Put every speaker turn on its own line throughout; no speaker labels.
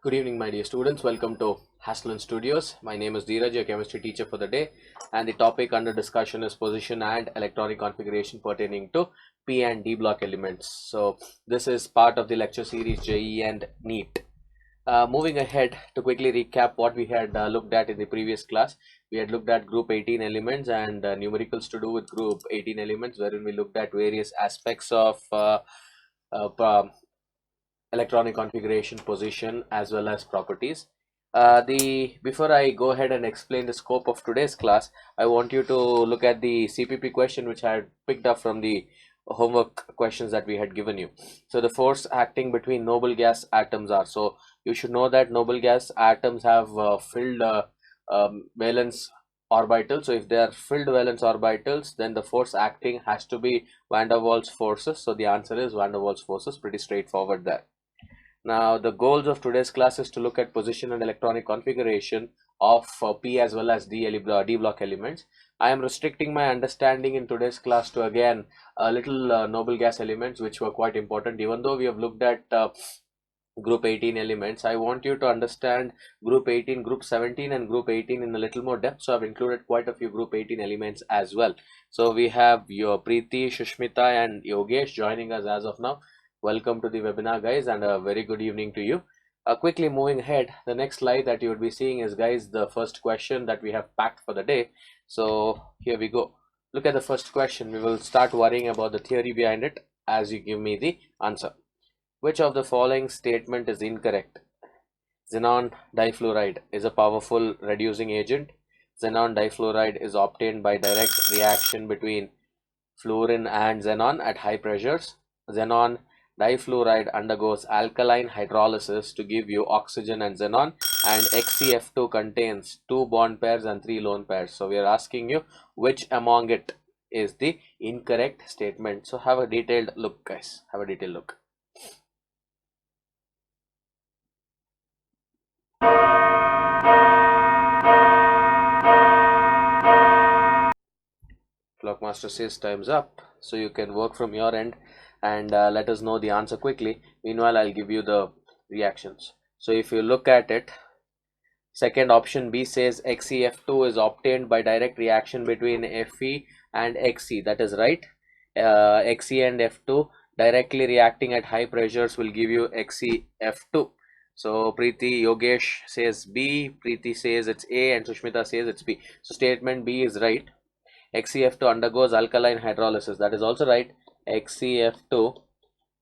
Good evening, my dear students. Welcome to HashLearn Studios. My name is Dheeraj, your chemistry teacher for the day, and the topic under discussion is position and electronic configuration pertaining to P and D block elements. So this is part of the lecture series JEE and NEET. Moving ahead, to quickly recap what we had looked at in the previous class, we had looked at group 18 elements and numericals to do with group 18 elements, wherein we looked at various aspects of electronic configuration, position, as well as properties. Before I go ahead and explain the scope of today's class, I want you to look at the CPP question which I had picked up from the homework questions that we had given you. So the force acting between noble gas atoms are, so you should know that noble gas atoms have filled valence orbitals. So if they are filled valence orbitals, then the force acting has to be van der Waals forces. So the answer is van der Waals forces. Pretty straightforward there. Now, the goals of today's class is to look at position and electronic configuration of P as well as D block elements. I am restricting my understanding in today's class to again a little noble gas elements, which were quite important. Even though we have looked at group 18 elements, I want you to understand group 18, group 17 and group 18 in a little more depth. So I've included quite a few group 18 elements as well. So we have your Preeti, Shushmita and Yogesh joining us as of now. Welcome to the webinar, guys, and a very good evening to you. Quickly moving ahead, the next slide that you would be seeing is, guys, the first question that we have packed for the day. So here we go. Look at the first question. We will start worrying about the theory behind it as you give me the answer. Which of the following statement is incorrect? Xenon difluoride is a powerful reducing agent. Xenon difluoride is obtained by direct reaction between fluorine and xenon at high pressures. Xenon difluoride undergoes alkaline hydrolysis to give you oxygen and xenon, and XeF2 contains 2 bond pairs and 3 lone pairs. So we are asking you which among it is the incorrect statement. So have a detailed look, guys. Have a detailed look. Clockmaster says time's up, so you can work from your end and let us know the answer quickly. Meanwhile, I'll give you the reactions. So if you look at it, second option B says XeF2 is obtained by direct reaction between Fe and Xe. That is right. Xe and F2 directly reacting at high pressures will give you XeF2. So Preeti, Yogesh says B, Preeti says it's A, and Sushmita says it's B. So statement B is right. XeF2 undergoes alkaline hydrolysis. That is also right. XeF2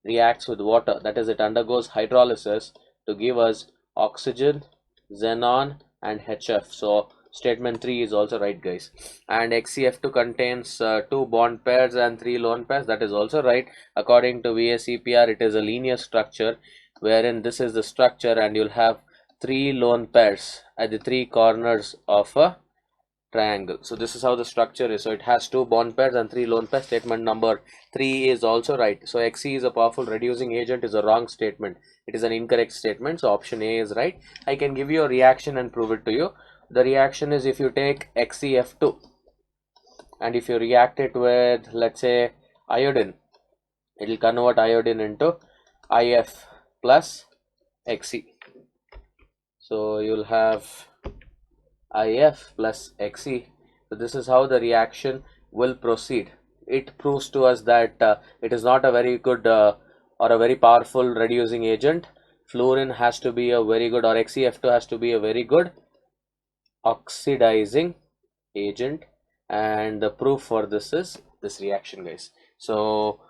reacts with water. That is, it undergoes hydrolysis to give us oxygen, xenon and HF. So statement 3 is also right, guys. And XeF2 contains 2 bond pairs and 3 lone pairs. That is also right. According to VSEPR, it is a linear structure wherein this is the structure and you'll have 3 lone pairs at the 3 corners of a triangle. So this is how the structure is. So it has 2 bond pairs and 3 lone pairs. Statement number 3 is also right. So Xe is a powerful reducing agent is a wrong statement. It is an incorrect statement. So option A is right. I can give you a reaction and prove it to you. The reaction is, if you take XeF2 and if you react it with, let's say, iodine, it will convert iodine into IF plus Xe. So you'll have IF plus Xe. So this is how the reaction will proceed. It proves to us that it is not a very good or a very powerful reducing agent. Fluorine has to be a very good, or XeF2 has to be a very good oxidizing agent, and the proof for this is this reaction, guys. So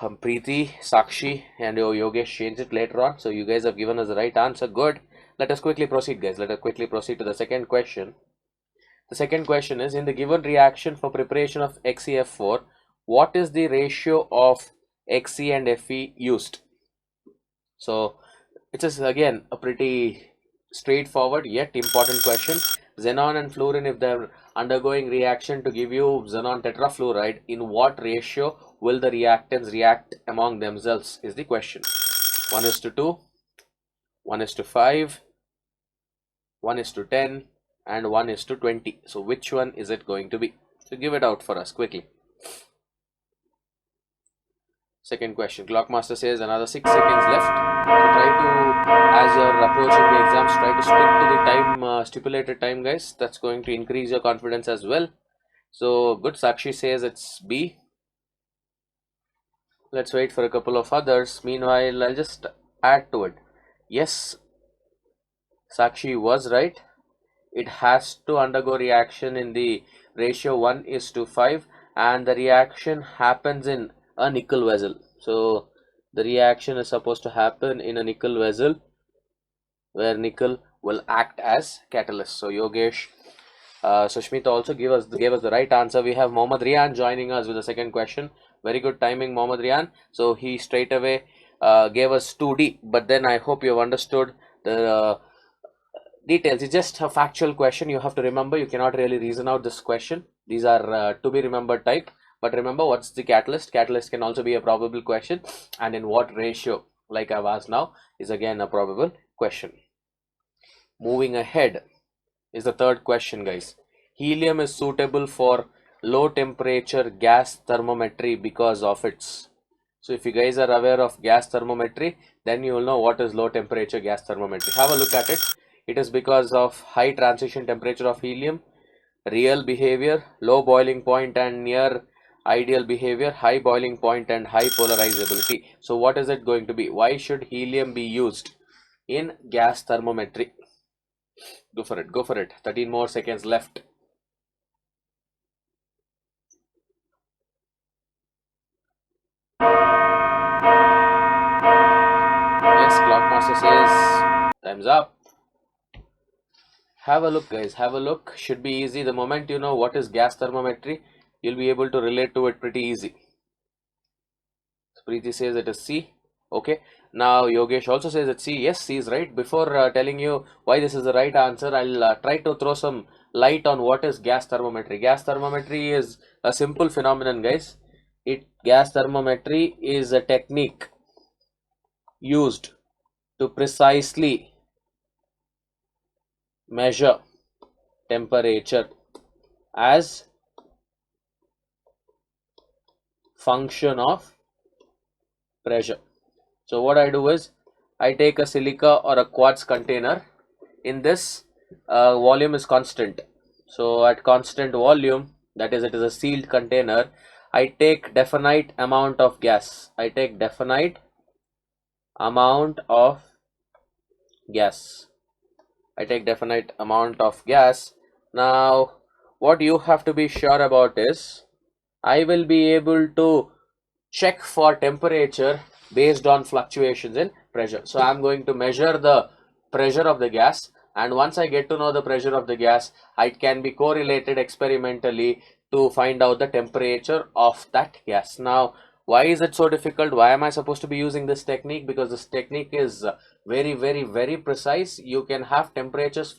Preeti, Sakshi and Yogesh changed it later on. So you guys have given us the right answer. Good. Let us quickly proceed, guys. Let us quickly proceed to the second question. The second question is, in the given reaction for preparation of XeF4, what is the ratio of Xe and Fe used? So it is again a pretty straightforward yet important question. Xenon and fluorine, if they're undergoing reaction to give you xenon tetrafluoride, in what ratio will the reactants react among themselves is the question. 1:2, 1:5, 1:10 and 1:20. So which one is it going to be? So give it out for us quickly. Second question. Clockmaster says another 6 seconds left. So try to, as you're approaching the exams, try to stick to the time, stipulated time, guys. That's going to increase your confidence as well. So good. Sakshi says it's B. Let's wait for a couple of others. Meanwhile, I'll just add to it. Yes, Sakshi was right. It has to undergo reaction in the ratio 1:5, and the reaction happens in a nickel vessel. So the reaction is supposed to happen in a nickel vessel where nickel will act as catalyst. So Yogesh, Sushmita also gave us the right answer. We have Mohammad Rian joining us with the second question. Very good timing, Mohammad Rian. So he straight away gave us 2D, but then I hope you have understood the details. It's just a factual question. You have to remember, you cannot really reason out this question. These are to be remembered type, but remember, what's the catalyst? Catalyst can also be a probable question, and in what ratio, like I've asked now, is again a probable question. Moving ahead is the third question, guys. Helium is suitable for low temperature gas thermometry because of its. So if you guys are aware of gas thermometry, then you will know what is low temperature gas thermometry. Have a look at it. It is because of high transition temperature of helium, real behavior, low boiling point and near ideal behavior, high boiling point and high polarizability. So what is it going to be? Why should helium be used in gas thermometry? Go for it, go for it. 13 more seconds left. Yes, Clockmaster says time's up. Have a look, guys, have a look. Should be easy. The moment you know what is gas thermometry, you'll be able to relate to it pretty easy. Preeti says it is C. Okay, now Yogesh also says it's C. Yes, C is right. Before telling you why this is the right answer, I'll try to throw some light on what is gas thermometry. Gas thermometry is a simple phenomenon, guys. Gas thermometry is a technique used to precisely measure temperature as function of pressure. So what I do is I take a silica or a quartz container. In this, volume is constant. So at constant volume, that is, it is a sealed container, I take definite amount of gas. I take definite amount of gas. I take definite amount of gas. Now, what you have to be sure about is I will be able to check for temperature based on fluctuations in pressure. So I'm going to measure the pressure of the gas, and once I get to know the pressure of the gas, it can be correlated experimentally to find out the temperature of that gas. Now, why is it so difficult? Why am I supposed to be using this technique? Because this technique is very precise. You can have temperatures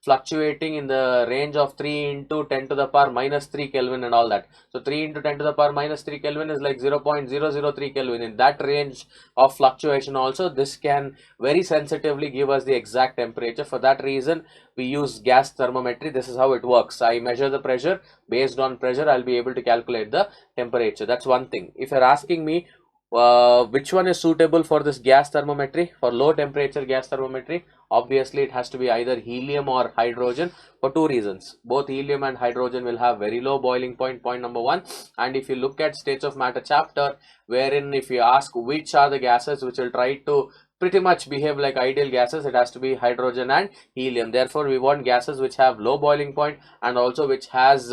fluctuating in the range of 3 into 10 to the power minus 3 Kelvin and all that. So 3 into 10 to the power minus 3 Kelvin is like 0.003 Kelvin. In that range of fluctuation also, this can very sensitively give us the exact temperature. For that reason, we use gas thermometry. This is how it works. I measure the pressure. Based on pressure, I'll be able to calculate the temperature. That's one thing. If you're asking me which one is suitable for this gas thermometry, for low temperature gas thermometry, obviously it has to be either helium or hydrogen, for two reasons. Both helium and hydrogen will have very low boiling point, point number one. And if you look at states of matter chapter, wherein if you ask which are the gases which will try to pretty much behave like ideal gases, it has to be hydrogen and helium. Therefore, we want gases which have low boiling point and also which has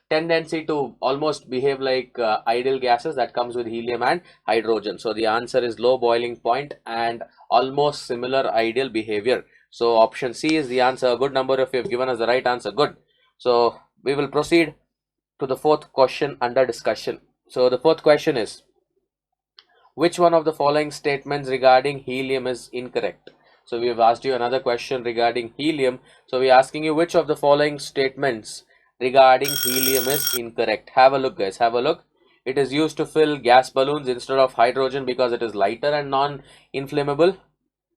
tendency to almost behave like ideal gases. That comes with helium and hydrogen. So the answer is low boiling point and almost similar ideal behavior. So option C is the answer. A good number of you have given us the right answer. Good. So we will proceed to the fourth question under discussion. So the fourth question is, which one of the following statements regarding helium is incorrect? So we have asked you another question regarding helium. So we are asking you which of the following statements regarding helium is incorrect. Have a look, guys. Have a look. It is used to fill gas balloons instead of hydrogen because it is lighter and non-inflammable.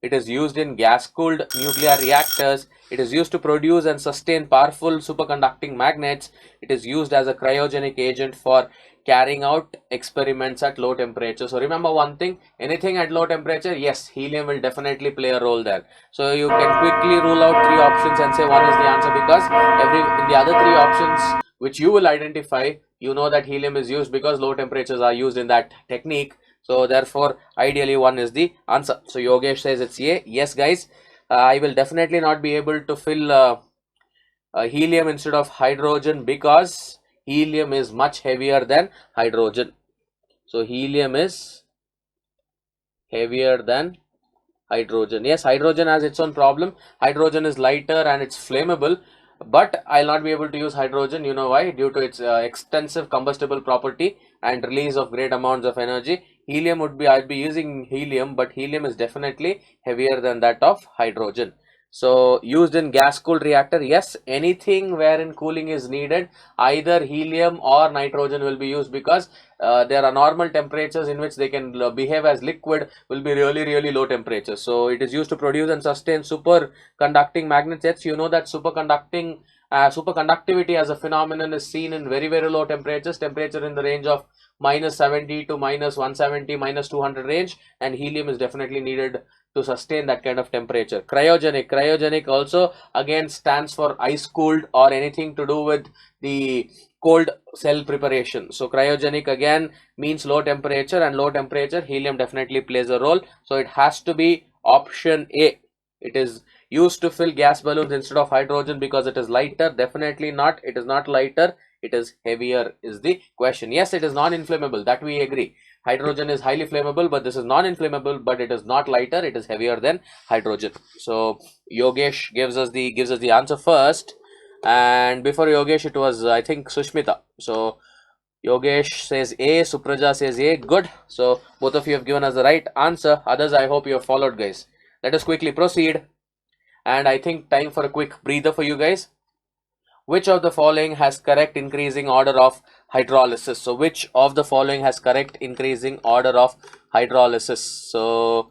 It is used in gas-cooled nuclear reactors. It is used to produce and sustain powerful superconducting magnets. It is used as a cryogenic agent for carrying out experiments at low temperature. So remember one thing, anything at low temperature, yes, helium will definitely play a role there. So you can quickly rule out three options and say one is the answer, because in the other three options which you will identify, you know that helium is used because low temperatures are used in that technique. So therefore, ideally one is the answer. So Yogesh says it's A. Yes, guys, I will definitely not be able to fill helium instead of hydrogen because helium is much heavier than hydrogen. So helium is heavier than hydrogen. Yes, hydrogen has its own problem. Hydrogen is lighter and it's flammable, but I'll not be able to use hydrogen. You know why? Due to its extensive combustible property and release of great amounts of energy. Helium would be, I'd be using helium, but helium is definitely heavier than that of hydrogen. So used in gas cooled reactor, yes, anything wherein cooling is needed, either helium or nitrogen will be used, because there are normal temperatures in which they can behave as liquid will be really low temperatures. So it is used to produce and sustain superconducting magnet jets. You know that superconductivity as a phenomenon is seen in very low temperatures, temperature in the range of -70 to -170, -200 range, and helium is definitely needed to sustain that kind of temperature. Cryogenic also again stands for ice cooled or anything to do with the cold cell preparation. So cryogenic again means low temperature, and low temperature helium definitely plays a role. So it has to be option A. It is used to fill gas balloons instead of hydrogen because it is lighter. Definitely not. It is not lighter. It is heavier is the question. Yes, it is non-inflammable. That we agree. Hydrogen is highly flammable, but this is non-inflammable, but it is not lighter. It is heavier than hydrogen. So Yogesh gives us the answer first. And before Yogesh, it was I think Sushmita. So Yogesh says A, Supraja says A. Good. So both of you have given us the right answer. Others, I hope you have followed, guys. Let us quickly proceed. And I think time for a quick breather for you guys. Which of the following has correct increasing order of hydrolysis? So which of the following has correct increasing order of hydrolysis? So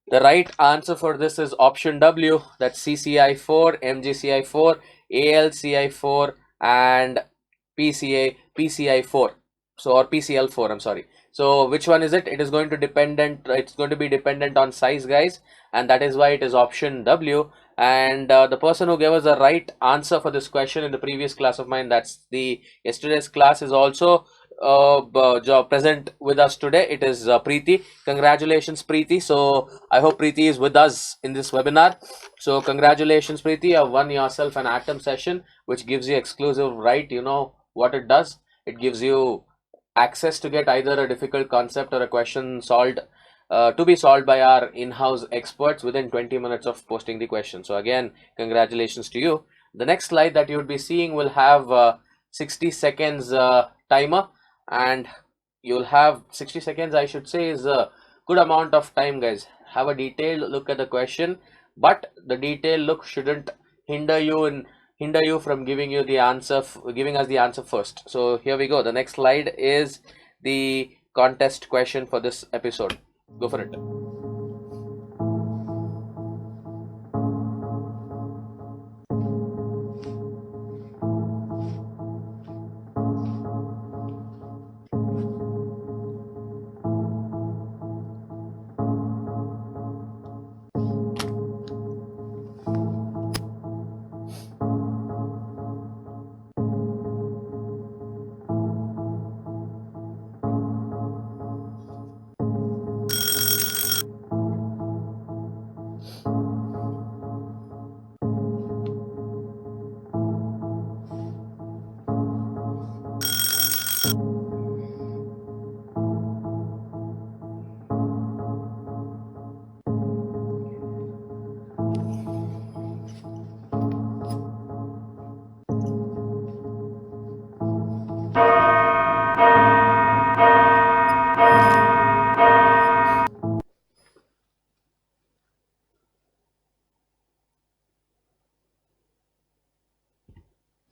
the right answer for this is option W, that's CCI4, MgCI4, AlCI4, and PCI4. So, or PCl4, I'm sorry. So which one is it? It's going to be dependent on size, guys, and that is why it is option W. And the person who gave us the right answer for this question in the previous class of mine, that's the yesterday's class, is also present with us today. It is Preeti. Congratulations, Preeti. So I hope Preeti is with us in this webinar. So congratulations, Preeti. You have won yourself an atom session, which gives you exclusive right. You know what it does? It gives you access to get either a difficult concept or a question solved, to be solved by our in-house experts within 20 minutes of posting the question. So again, congratulations to you. The next slide that you would be seeing will have 60 seconds timer, and you'll have 60 seconds, I should say, is a good amount of time, guys. Have a detailed look at the question, but the detailed look shouldn't hinder you from giving us the answer first. So here we go. The next slide is the contest question for this episode. Go for it.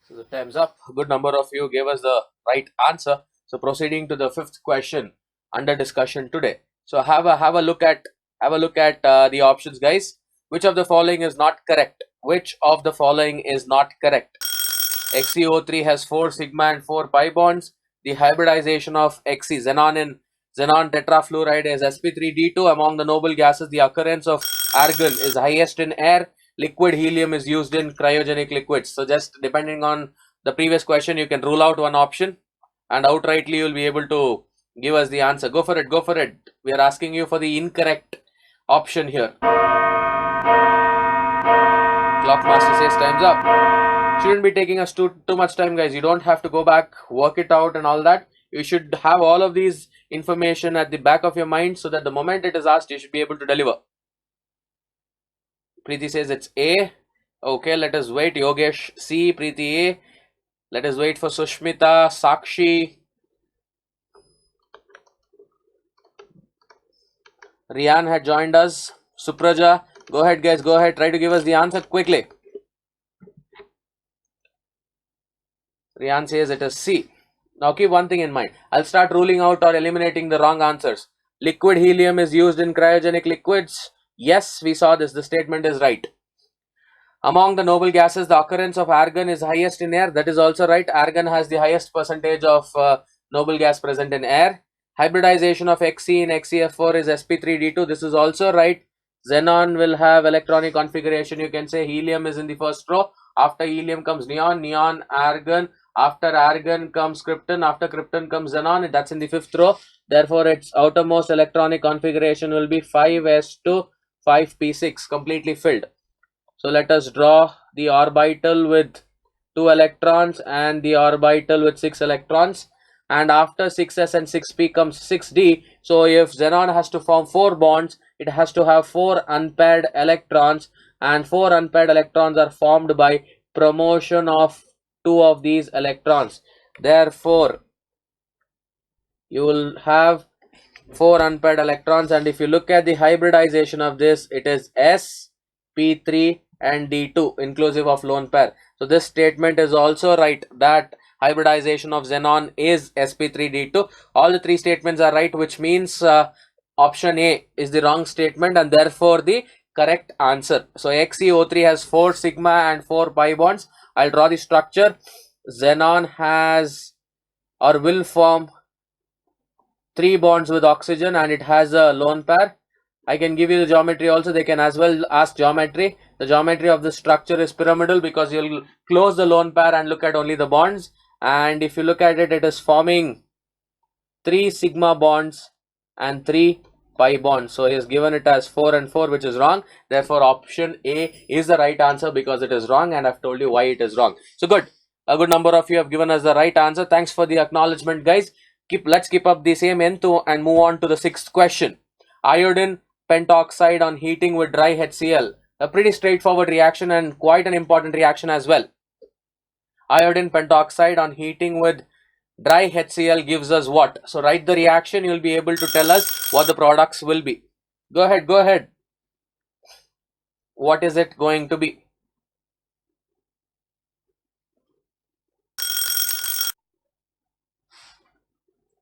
So the time's up. A good number of you gave us the right answer. So proceeding to the fifth question under discussion today. So have a look at the options, guys. Which of the following is not correct? Which of the following is not correct? XeO3 has 4 sigma and 4 pi bonds. the hybridization of Xe, xenon tetrafluoride is sp3d2. Among the noble gases, the occurrence of argon is highest in air. Liquid helium is used in cryogenic liquids. So just depending on the previous question, you can rule out one option and outrightly you will be able to give us the answer. Go for it, go for it. We are asking you for the incorrect option here. Clock master says time's up. Shouldn't be taking us too much time, guys. You don't have to go back, work it out and all that. You should have all of these information at the back of your mind so that the moment it is asked, you should be able to deliver. Preeti says it's A. Okay, let us wait. Yogesh C, Preeti A. Let us wait for Sushmita, Sakshi, Rian had joined us. Supraja, go ahead, guys. Go ahead. Try to give us the answer quickly. Rian says it is C. Now keep one thing in mind. I'll start ruling out or eliminating the wrong answers. Liquid helium is used in cryogenic liquids. Yes, we saw this. The statement is right. Among the noble gases, the occurrence of argon is highest in air. That is also right. Argon has the highest percentage of noble gas present in air. Hybridization of Xe in XeF4 is sp3d2. This is also right. Xenon will have electronic configuration. You can say helium is in the first row. After helium comes neon, neon, argon. After argon comes krypton. After krypton comes xenon. That's in the fifth row. Therefore, its outermost electronic configuration will be 5s2, 5p6, completely filled. So let us draw the orbital with 2 electrons and the orbital with 6 electrons. And after 6s and 6p comes 6d. So if xenon has to form 4 bonds, it has to have 4 unpaired electrons, and 4 unpaired electrons are formed by promotion of 2 of these electrons. Therefore, you will have 4 unpaired electrons, and if you look at the hybridization of this, it is sp3 and d2 inclusive of lone pair. So this statement is also right, that hybridization of xenon is sp3d2. All the 3 statements are right, which means option A is the wrong statement and therefore the correct answer. So XeO3 has 4 sigma and 4 pi bonds. I'll draw the structure. Xenon has or will form 3 bonds with oxygen and it has a lone pair. I can give you the geometry also. They can as well ask geometry. The geometry of the structure is pyramidal because you'll close the lone pair and look at only the bonds. And if you look at it, it is forming 3 sigma bonds and 3 pi bonds. So he has given it as 4 and 4, which is wrong. Therefore, option A is the right answer because it is wrong, and I've told you why it is wrong. So good. A good number of you have given us the right answer. Thanks for the acknowledgement, guys. Let's keep up the same N2 and move on to the 6th question. Iodine pentoxide on heating with dry HCl. A pretty straightforward reaction and quite an important reaction as well. Iodine pentoxide on heating with dry HCl gives us what? So write the reaction. You will be able to tell us what the products will be. Go ahead, go ahead. What is it going to be?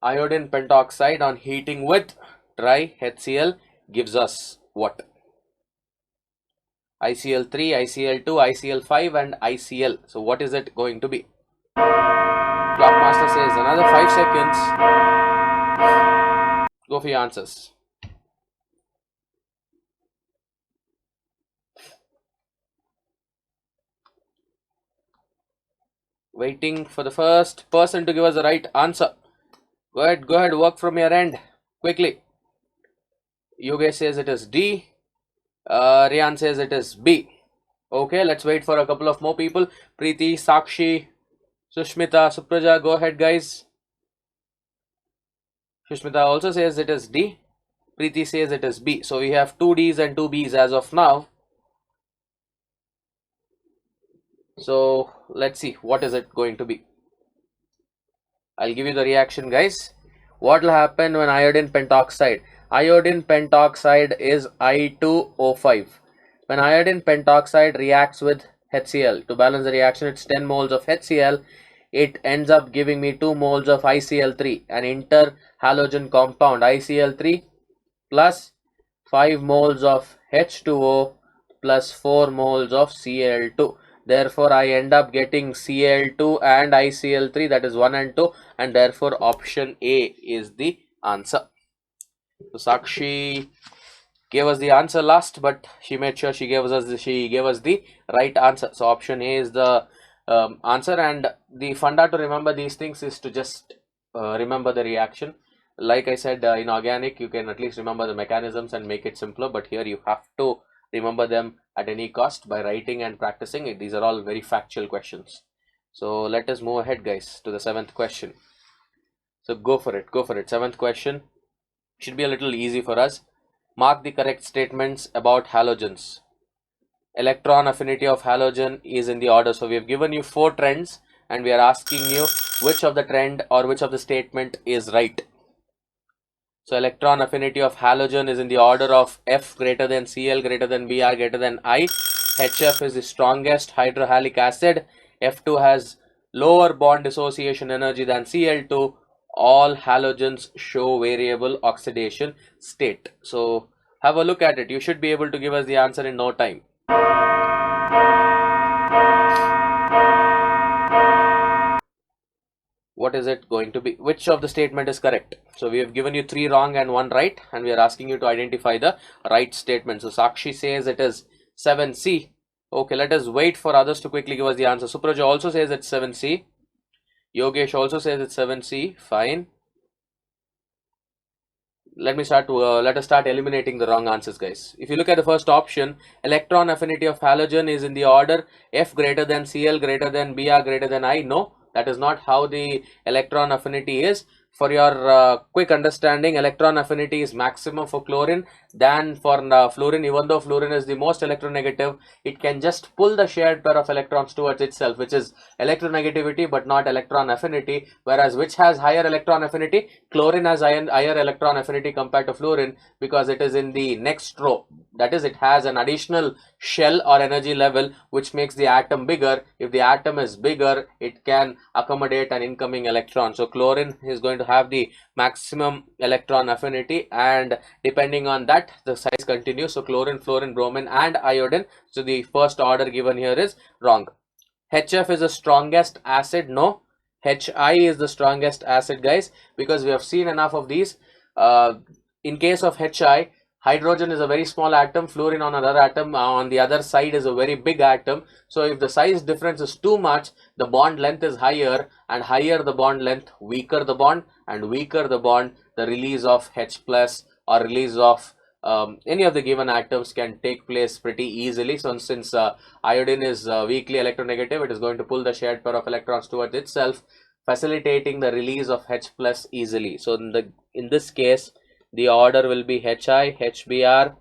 Iodine pentoxide on heating with dry HCl gives us what? ICl3, ICl2, ICl5 and ICl. So what is it going to be? Clock master says another 5 seconds. Go for your answers. Waiting for the first person to give us the right answer. Go ahead, work from your end quickly. Yogesh says it is D. Rian says it is B. Okay, let's wait for a couple of more people. Preeti, Sakshi, Sushmita, Supraja, go ahead, guys. Sushmita also says it is D. Preeti says it is B. So we have 2 Ds and 2 Bs as of now. So let's see what is it going to be. I'll give you the reaction, guys. What will happen when iodine pentoxide? Iodine pentoxide is I2O5. When iodine pentoxide reacts with HCl, to balance the reaction, it's 10 moles of HCl. It ends up giving me 2 moles of ICl3, an interhalogen compound. ICl3 plus 5 moles of H2O plus 4 moles of Cl2. Therefore, I end up getting Cl2 and ICl3, that is 1 and 2, and therefore option A is the answer. So Sakshi gave us the answer last, but she made sure she gave us the right answer. So option A is the answer, and the funda to remember these things is to just remember the reaction. Like I said, in organic you can at least remember the mechanisms and make it simpler, but here you have to remember them at any cost by writing and practicing it. These are all very factual questions. So let us move ahead, guys, to the 7th question. So go for it. 7th question should be a little easy for us. Mark the correct statements about halogens. Electron affinity of halogen is in the order. So we have given you 4 trends and we are asking you which of the trend or which of the statement is right. So electron affinity of halogen is in the order of F greater than Cl greater than Br greater than I. HF is the strongest hydrohalic acid. F2 has lower bond dissociation energy than Cl2. All halogens show variable oxidation state. So have a look at it. You should be able to give us the answer in no time. What is it going to be? Which of the statement is correct? So we have given you 3 wrong and 1 right, and we are asking you to identify the right statement. So Sakshi says it is 7C. Okay, let us wait for others to quickly give us the answer. Supraja also says it's 7C. Yogesh also says it's 7C. Fine. Let us start eliminating the wrong answers, guys. If you look at the first option, electron affinity of halogen is in the order F greater than Cl greater than Br greater than I. No, that is not how the electron affinity is. For your quick understanding, electron affinity is maximum for chlorine than for fluorine. Even though fluorine is the most electronegative, it can just pull the shared pair of electrons towards itself, which is electronegativity but not electron affinity. Whereas which has higher electron affinity? Chlorine has higher electron affinity compared to fluorine because it is in the next row. That is, it has an additional shell or energy level which makes the atom bigger. If the atom is bigger, it can accommodate an incoming electron. So chlorine is going to have the maximum electron affinity, and depending on that the size continues. So chlorine, fluorine, bromine and iodine. So the first order given here is wrong. HF is the strongest acid. No, HI is the strongest acid, guys, because we have seen enough of these. In case of HI, hydrogen is a very small atom, fluorine on another atom on the other side is a very big atom. So if the size difference is too much, the bond length is higher, and higher the bond length, weaker the bond, and weaker the bond, the release of H plus or release of any of the given atoms can take place pretty easily. So since iodine is weakly electronegative, it is going to pull the shared pair of electrons towards itself, facilitating the release of H plus easily. So in this case, the order will be HI, HBr,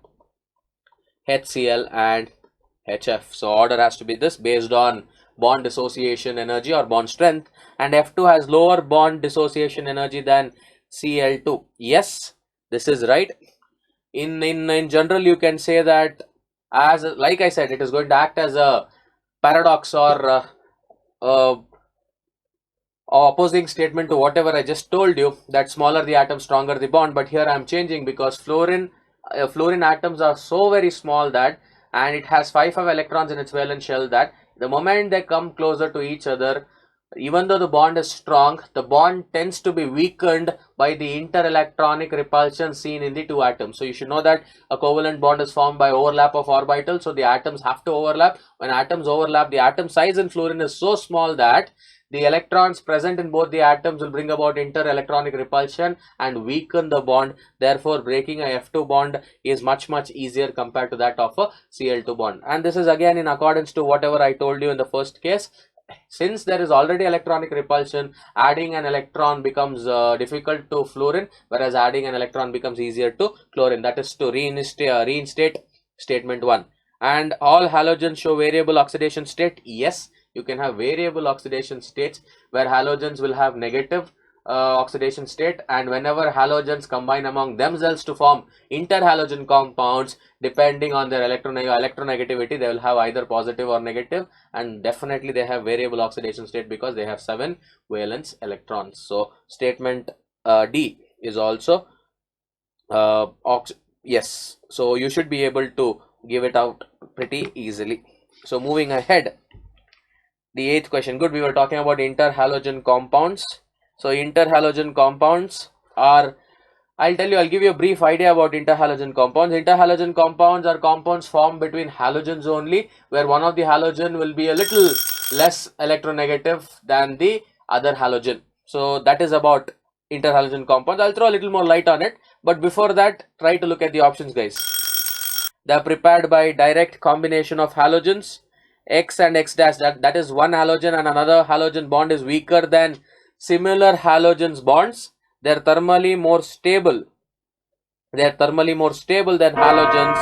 HCl and HF. So order has to be this based on bond dissociation energy or bond strength, and F2 has lower bond dissociation energy than Cl2. Yes, this is right. In general, you can say that, as like I said, it is going to act as a paradox or opposing statement to whatever I just told you, that smaller the atom, stronger the bond. But here I am changing because fluorine atoms are so very small that, and it has 5 electrons in its valence shell, that the moment they come closer to each other, even though the bond is strong, the bond tends to be weakened by the interelectronic repulsion seen in the 2 atoms. So you should know that a covalent bond is formed by overlap of orbitals. So the atoms have to overlap. When atoms overlap, the atom size in fluorine is so small that the electrons present in both the atoms will bring about interelectronic repulsion and weaken the bond. Therefore, breaking a F2 bond is much easier compared to that of a Cl2 bond. And this is again in accordance to whatever I told you in the first case. Since there is already electronic repulsion, adding an electron becomes difficult to fluorine, whereas adding an electron becomes easier to chlorine. That is to reinstate statement 1. And all halogens show variable oxidation state. Yes, you can have variable oxidation states where halogens will have negative oxidation state, and whenever halogens combine among themselves to form interhalogen compounds, depending on their electronegativity, they will have either positive or negative, and definitely they have variable oxidation state because they have 7 valence electrons. So statement D is also yes. So you should be able to give it out pretty easily. So moving ahead, The eighth question. Good. We were talking about interhalogen compounds. So interhalogen compounds are, I'll give you a brief idea about interhalogen compounds. Interhalogen compounds are compounds formed between halogens only, where one of the halogen will be a little less electronegative than the other halogen. So that is about interhalogen compounds. I'll throw a little more light on it, but before that, try to look at the options, guys. They are prepared by direct combination of halogens, X and X dash. That is one halogen and another halogen bond is weaker than similar halogens bonds. They are thermally more stable. They are thermally more stable than halogens,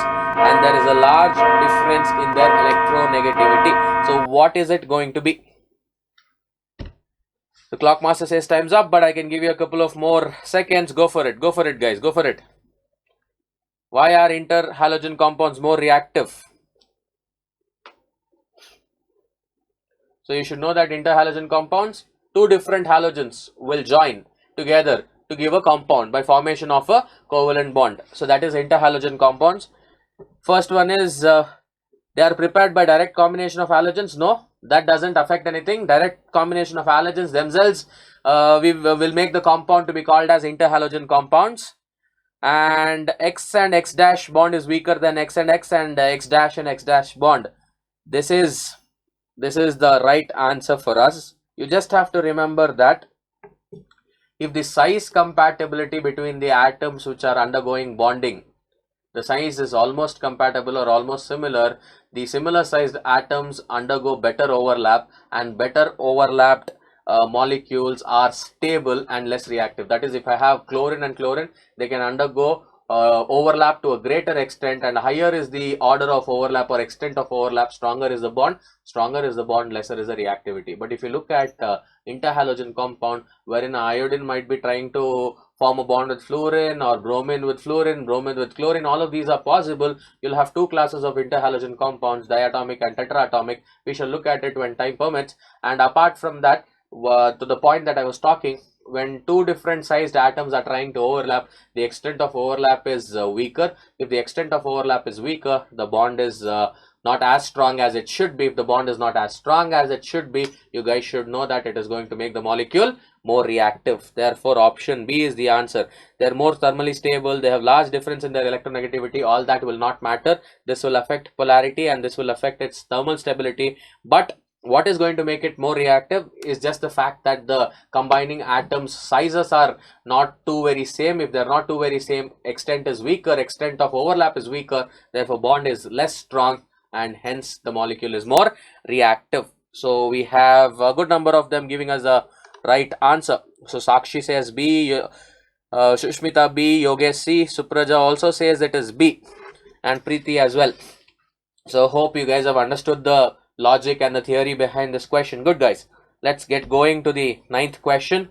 and there is a large difference in their electronegativity. So what is it going to be? The clock master says time's up, but I can give you a couple of more seconds. Go for it. Go for it, guys. Go for it. Why are interhalogen compounds more reactive? So you should know that interhalogen compounds, two different halogens will join together to give a compound by formation of a covalent bond. So that is interhalogen compounds. First one is they are prepared by direct combination of halogens. No, that doesn't affect anything. Direct combination of halogens themselves we will make the compound to be called as interhalogen compounds. And X and X dash bond is weaker than X and X, and X dash and X dash bond. This is the right answer for us. You just have to remember that if the size compatibility between the atoms which are undergoing bonding, the size is almost compatible or almost similar, the similar sized atoms undergo better overlap, and better overlapped molecules are stable and less reactive. That is, if I have chlorine and chlorine, they can undergo overlap to a greater extent, and higher is the order of overlap or extent of overlap, stronger is the bond, lesser is the reactivity. But if you look at interhalogen compound, wherein iodine might be trying to form a bond with fluorine, or bromine with fluorine, bromine with chlorine, all of these are possible. You'll have two classes of interhalogen compounds, diatomic and tetraatomic. We shall look at it when time permits. And apart from that, to the point that I was talking, when two different sized atoms are trying to overlap, the extent of overlap is weaker. If the extent of overlap is weaker, the bond is not as strong as it should be. If the bond is not as strong as it should be, you guys should know that it is going to make the molecule more reactive. Therefore, option B is the answer. They are more thermally stable. They have large difference in their electronegativity. All that will not matter. This will affect polarity and this will affect its thermal stability. But what is going to make it more reactive is just the fact that the combining atoms sizes are not too very same. If they are not too very same, extent is weaker, extent of overlap is weaker, therefore bond is less strong, and hence the molecule is more reactive. So we have a good number of them giving us a right answer. So Sakshi says B, Shushmita B, Yogesh C, Supraja also says it is B, and Preeti as well. So hope you guys have understood the logic and the theory behind this question. Good, guys. Let's get going to the ninth question.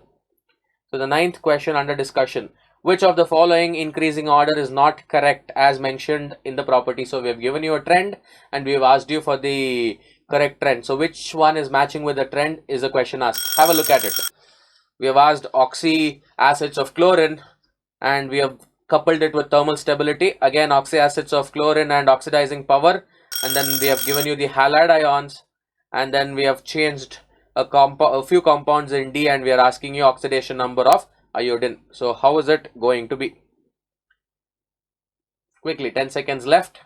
So the ninth question under discussion. Which of the following increasing order is not correct as mentioned in the property? So we have given you a trend and we have asked you for the correct trend. So which one is matching with the trend is the question asked. Have a look at it. We have asked oxy acids of chlorine and we have coupled it with thermal stability. Again, oxy acids of chlorine and oxidizing power. And then we have given you the halide ions, and then we have changed a few compounds in D, and we are asking you oxidation number of iodine. So how is it going to be? Quickly, 10 seconds left.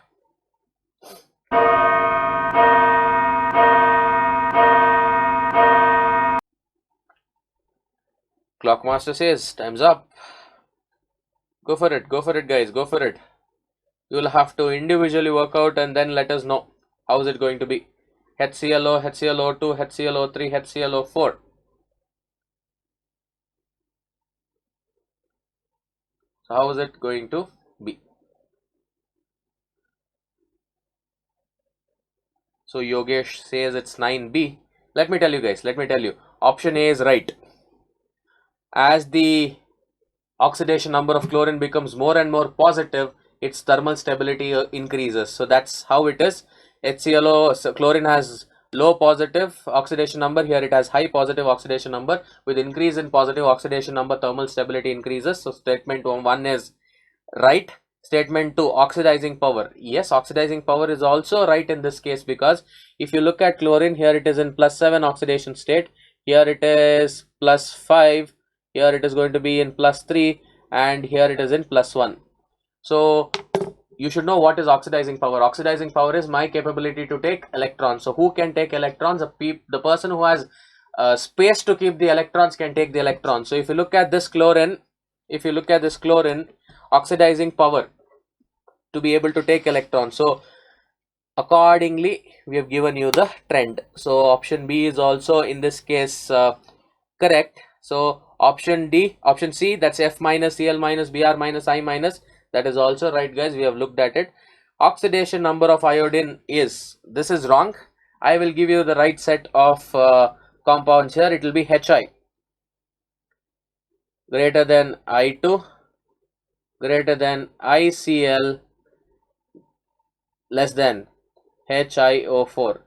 Clockmaster says time's up. Go for it guys, go for it. You will have to individually work out and then let us know how is it going to be. HClO, HClO2, HClO3, HClO4. So how is it going to be? So Yogesh says it's 9B. Let me tell you guys, option A is right. As the oxidation number of chlorine becomes more and more positive, its thermal stability increases. So that's how it is. HClO, so chlorine has low positive oxidation number, here it has high positive oxidation number. With increase in positive oxidation number, thermal stability increases. So statement 1 is right. Statement 2, oxidizing power. Yes, oxidizing power is also right in this case, because if you look at chlorine, here it is in +7 oxidation state, here it is +5, here it is going to be in +3, and here it is in +1. So you should know what is oxidizing power. Oxidizing power is my capability to take electrons. So who can take electrons? The person who has space to keep the electrons can take the electrons. So if you look at this chlorine, oxidizing power to be able to take electrons. So accordingly, we have given you the trend. So option B is also in this case correct. So option C, that's F minus, Cl minus, Br minus, I minus, that is also right, guys. We have looked at it. Oxidation number of iodine is, this is wrong. I will give you the right set of compounds here. It will be Hi greater than I2 greater than ICl less than HiO4.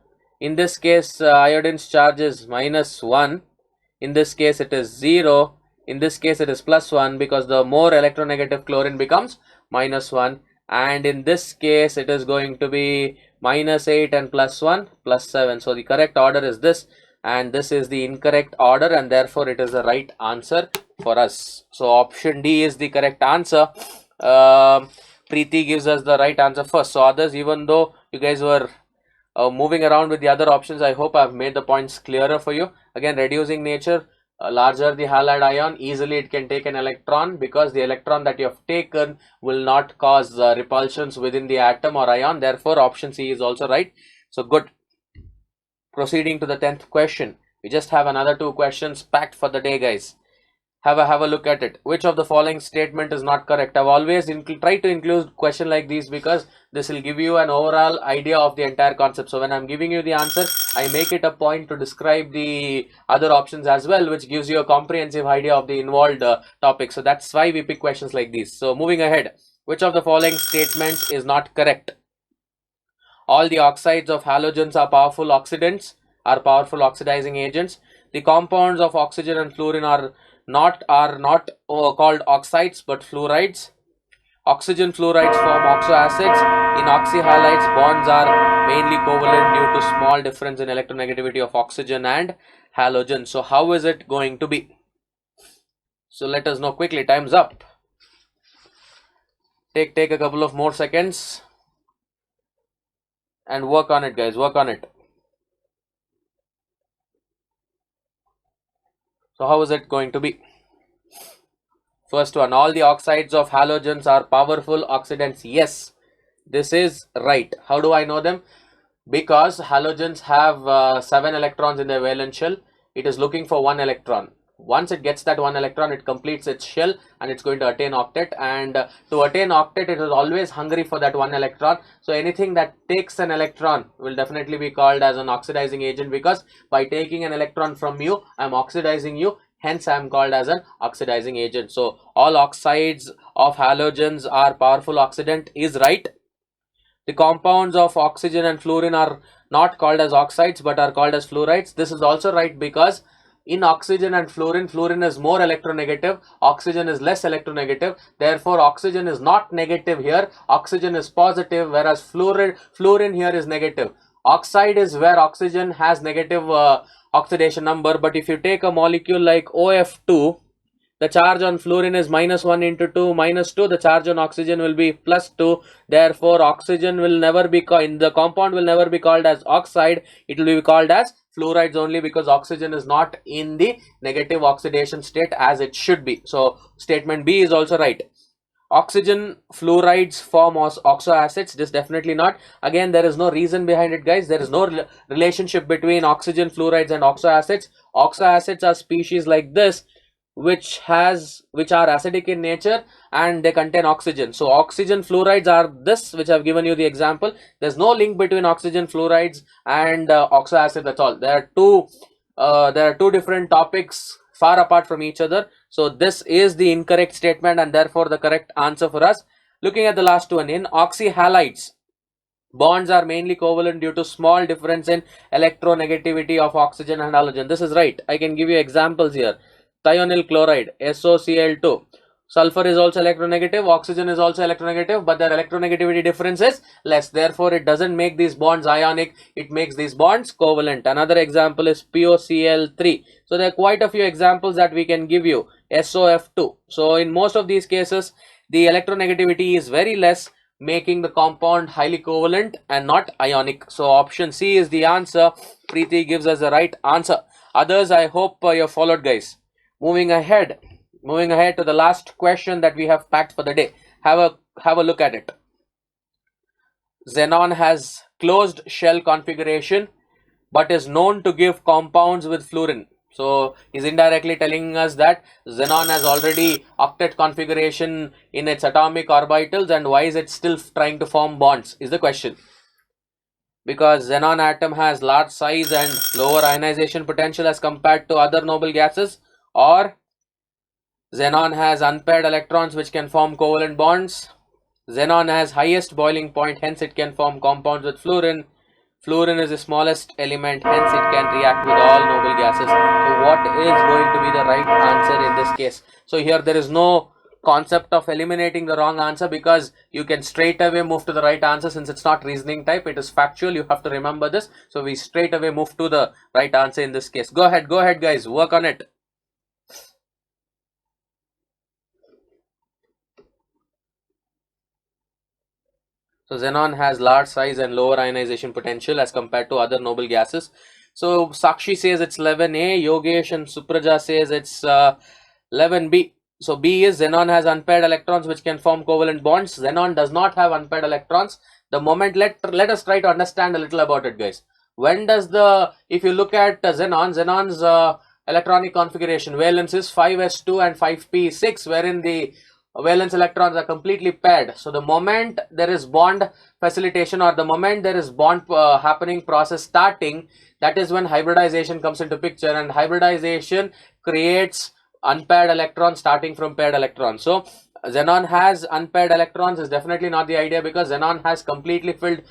In this case, iodine's charge is -1. In this case, it is 0. In this case, it is +1, because the more electronegative chlorine becomes -1. And in this case, it is going to be -8 and +1 +7. So the correct order is this, and this is the incorrect order, and therefore it is the right answer for us. So option D is the correct answer. Preeti gives us the right answer first. So others, even though you guys were moving around with the other options, I hope I've made the points clearer for you. Again, reducing nature, larger the halide ion, easily it can take an electron, because the electron that you have taken will not cause repulsions within the atom or ion. Therefore option C is also right. So good. Proceeding to the 10th question. We just have another 2 questions packed for the day, guys. Have a look at it. Which of the following statement is not correct? I've always tried to include question like these, because this will give you an overall idea of the entire concept. So when I'm giving you the answer, I make it a point to describe the other options as well, which gives you a comprehensive idea of the involved topic. So that's why we pick questions like these. So moving ahead, which of the following statements is not correct? All the oxides of halogens are powerful oxidants, are powerful oxidizing agents. The compounds of oxygen and fluorine are not called oxides but fluorides. Oxygen fluorides form oxoacids. In oxyhalides, bonds are mainly covalent due to small difference in electronegativity of oxygen and halogen. So how is it going to be? So let us know quickly. Time's up. Take a couple of more seconds and work on it, guys. Work on it. So how is it going to be? First one, all the oxides of halogens are powerful oxidants. Yes, this is right. How do I know them? Because halogens have 7 electrons in their valence shell. It is looking for 1 electron. Once it gets that 1 electron, it completes its shell and it's going to attain octet. And to attain octet, it is always hungry for that 1 electron. So anything that takes an electron will definitely be called as an oxidizing agent, because by taking an electron from you, I am oxidizing you. Hence, I am called as an oxidizing agent. So all oxides of halogens are powerful oxidant is right. The compounds of oxygen and fluorine are not called as oxides but are called as fluorides. This is also right, because in oxygen and fluorine is more electronegative, oxygen is less electronegative. Therefore, oxygen is not negative here, oxygen is positive, whereas fluorine here is negative. Oxide is where oxygen has negative oxidation number, but if you take a molecule like OF2, the charge on fluorine is -1 into 2 -2. The charge on oxygen will be +2. Therefore, oxygen will never be in the compound will never be called as oxide. It will be called as fluorides only, because oxygen is not in the negative oxidation state as it should be. So statement B is also right. Oxygen fluorides form oxoacids. This definitely not. Again, there is no reason behind it, guys. There is no relationship between oxygen fluorides and oxoacids. Oxoacids are species like this, which are acidic in nature and they contain oxygen. So oxygen fluorides are this, which I've given you the example. There's no link between oxygen fluorides and oxoacids at all. There are two different topics far apart from each other. So this is the incorrect statement and therefore the correct answer for us. Looking at the last one, in oxyhalides, bonds are mainly covalent due to small difference in electronegativity of oxygen and halogen. This is right. I can give you examples here. Thionyl chloride, SOCl2. Sulfur is also electronegative, oxygen is also electronegative, but their electronegativity difference is less. Therefore, it doesn't make these bonds ionic, it makes these bonds covalent. Another example is POCl3. So there are quite a few examples that we can give you. SOF2. So in most of these cases, the electronegativity is very less, making the compound highly covalent and not ionic. So option C is the answer. Preeti gives us the right answer. Others, I hope you followed, guys. Moving ahead to the last question that we have packed for the day. Have a look at it. Xenon has closed shell configuration but is known to give compounds with fluorine. So he's indirectly telling us that xenon has already octet configuration in its atomic orbitals, and why is it still trying to form bonds is the question. Because xenon atom has large size and lower ionization potential as compared to other noble gases, or xenon has unpaired electrons which can form covalent bonds. Xenon has highest boiling point, hence it can form compounds with fluorine. Fluorine is the smallest element, hence it can react with all noble gases. So what is going to be the right answer in this case? So here there is no concept of eliminating the wrong answer, because you can straight away move to the right answer. Since it's not reasoning type, it is factual, you have to remember this. So we straight away move to the right answer in this case. Go ahead guys, work on it. So xenon has large size and lower ionization potential as compared to other noble gases. So Sakshi says it's 11A, Yogesh and Supraja says it's 11B. So B is xenon has unpaired electrons which can form covalent bonds. Xenon does not have unpaired electrons. The moment, let us try to understand a little about it, guys. When does if you look at xenon's electronic configuration, valence is 5s2 and 5p6, wherein the valence electrons are completely paired. So the moment there is bond facilitation, or the moment there is bond happening process starting, that is when hybridization comes into picture, and hybridization creates unpaired electrons starting from paired electrons. So xenon has unpaired electrons is definitely not the idea, because xenon has completely paired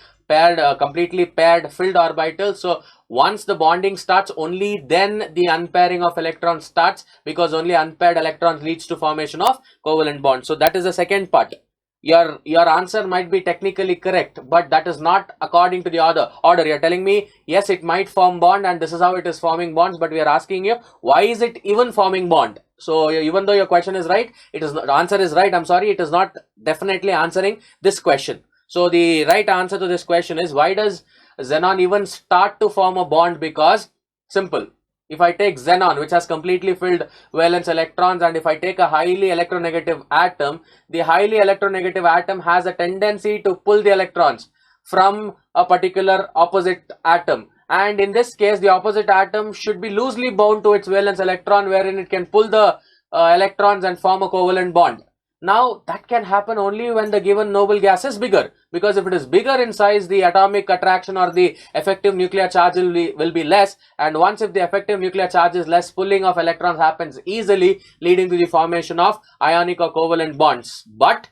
filled orbitals. So once the bonding starts, only then the unpairing of electrons starts, because only unpaired electrons leads to formation of covalent bonds. So that is the second part. Your answer might be technically correct, but that is not according to the order. You're telling me yes, it might form bond and this is how it is forming bonds, but we are asking you, why is it even forming bond? So even though your question is right, the answer is right, I'm sorry, it is not definitely answering this question. So the right answer to this question is, why does xenon even start to form a bond? Because simple, if I take xenon, which has completely filled valence electrons, and if I take a highly electronegative atom, the highly electronegative atom has a tendency to pull the electrons from a particular opposite atom, and in this case the opposite atom should be loosely bound to its valence electron, wherein it can pull the electrons and form a covalent bond. Now that can happen only when the given noble gas is bigger, because if it is bigger in size, the atomic attraction or the effective nuclear charge will be less, and once if the effective nuclear charge is less, pulling of electrons happens easily, leading to the formation of ionic or covalent bonds. But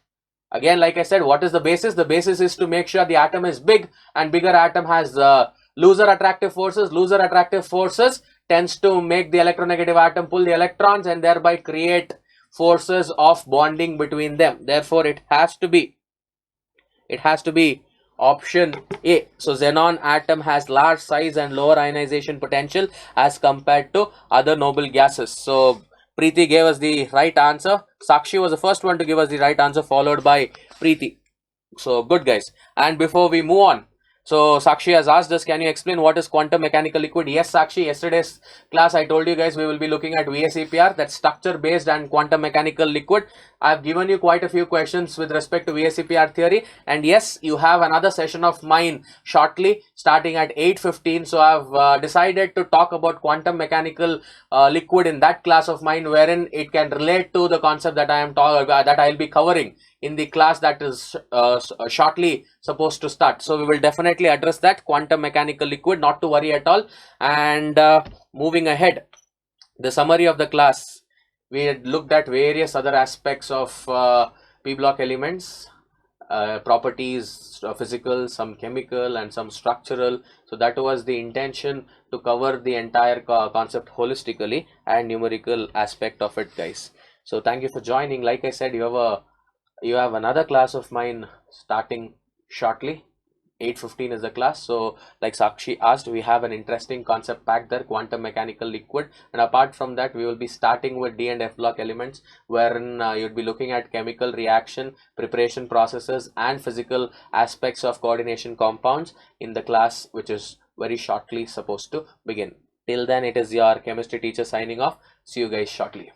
again, like I said, what is the basis? The basis is to make sure the atom is big, and bigger atom has looser attractive forces. Looser attractive forces tends to make the electronegative atom pull the electrons and thereby create forces of bonding between them. Therefore it has to be option A. So xenon atom has large size and lower ionization potential as compared to other noble gases. So Preeti gave us the right answer. Sakshi was the first one to give us the right answer, followed by Preeti. So good, guys. And before we move on, so Sakshi has asked us, can you explain what is quantum mechanical liquid? Yes, Sakshi, yesterday's class I told you guys we will be looking at VSEPR, that's structure based and quantum mechanical liquid. I've given you quite a few questions with respect to VSEPR theory, and yes, you have another session of mine shortly starting at 8:15. So I've decided to talk about quantum mechanical liquid in that class of mine, wherein it can relate to the concept that I'll be covering in the class that is shortly supposed to start. So we will definitely address that quantum mechanical liquid, not to worry at all. And moving ahead, the summary of the class, we had looked at various other aspects of p block elements, properties, physical, some chemical and some structural. So that was the intention, to cover the entire concept holistically and numerical aspect of it, guys. So thank you for joining. Like I said, you have another class of mine starting shortly. 8:15 is the class. So like Sakshi asked, we have an interesting concept pack there, quantum mechanical liquid. And apart from that, we will be starting with D and F block elements, wherein you'd be looking at chemical reaction, preparation processes, and physical aspects of coordination compounds in the class, which is very shortly supposed to begin. Till then, it is your chemistry teacher signing off. See you guys shortly.